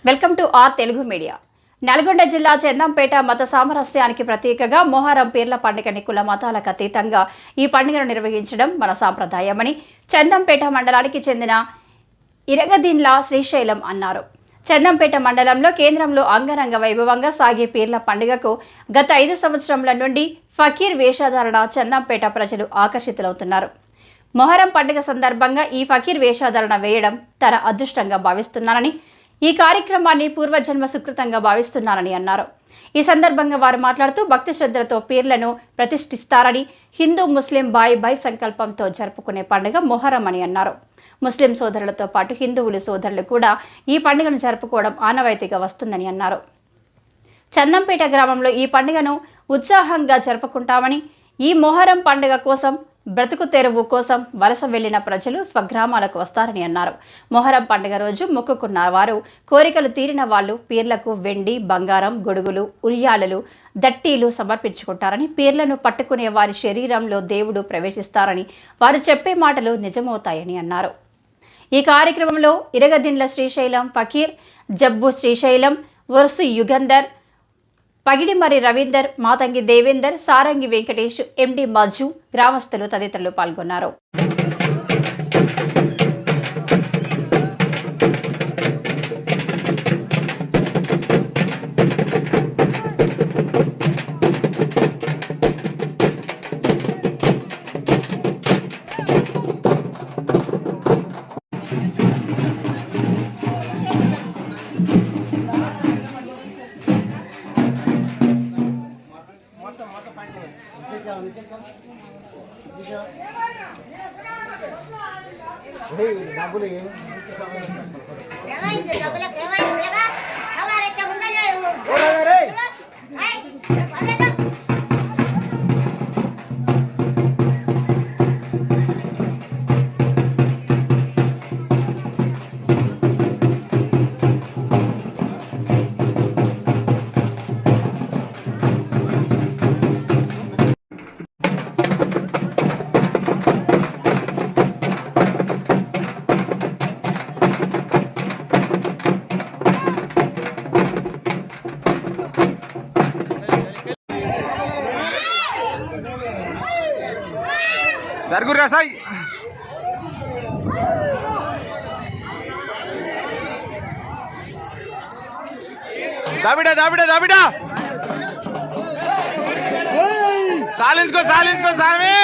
Welcome to our Telugu media. Nalgonda జిల్లా చందంపేట మత సామరస్యానికి ప్రతీకగా మొహరం పీర్ల పండుగని కుల మతాలకు అతీతంగా ఈ పండుగను నిర్వహించడం మన సాంప్రదాయమని చందంపేట మండలానికి చెందిన ఇరగదీన్ల శ్రీశైలం అన్నారు. చందంపేట మండలంలో కేంద్రంలో అంగరంగ వైభవంగా సాగే పీర్ల పండుగకు గత 5 సంవత్సరాల నుండి ఫకీర్ వేషధారణ చందంపేట ప్రజలు ఆకర్షితులవుతున్నారు. మొహరం పండుగ సందర్భంగా ఈ ఫకీర్ వేషధారణ వేయడం తన అదృష్టంగా భావిస్తున్నానని, ఈ కార్యక్రమాన్ని పూర్వజన్మ సుకృతంగా భావిస్తున్నానని అన్నారు. ఈ సందర్భంగా వారు మాట్లాడుతూ భక్తి శ్రద్ధలతో పీర్లను ప్రతిష్ఠిస్తారని, హిందూ ముస్లిం బాయ్ సంకల్పంతో జరుపుకునే పండుగ మొహరం అని అన్నారు. ముస్లిం సోదరులతో పాటు హిందువులు సోదరులు కూడా ఈ పండుగను జరుపుకోవడం ఆనవాయితీగా వస్తుందని అన్నారు. చందంపేట గ్రామంలో ఈ పండుగను ఉత్సాహంగా జరుపుకుంటామని, ఈ మొహరం పండుగ కోసం బ్రతుకు తెరువు కోసం వలస వెళ్లిన ప్రజలు స్వగ్రామాలకు వస్తారని అన్నారు. మొహరం పండుగ రోజు మొక్కుకున్న వారు, కోరికలు తీరిన వాళ్ళు పీర్లకు వెండి, బంగారం, గొడుగులు, ఉయ్యాలలు, దట్టీలు సమర్పించుకుంటారని, పీర్లను పట్టుకునే వారి శరీరంలో దేవుడు ప్రవేశిస్తారని, వారు చెప్పే మాటలు నిజమవుతాయని అన్నారు. ఈ కార్యక్రమంలో ఇరగదీన్ల శ్రీశైలం ఫకీర్, జబ్బు శ్రీశైలం, వరుసు యుగంధర్, పగిడిమరి రవీందర్, మాతంగి దేవేందర్, సారంగి వెంకటేష్, ఎండి మజ్జు, గ్రామస్తులు తదితరులు పాల్గొన్నారు. జరుగురు సాయి దాబిడా దాబిడా దాబిడా సాలించుకో సాలించుకో సామి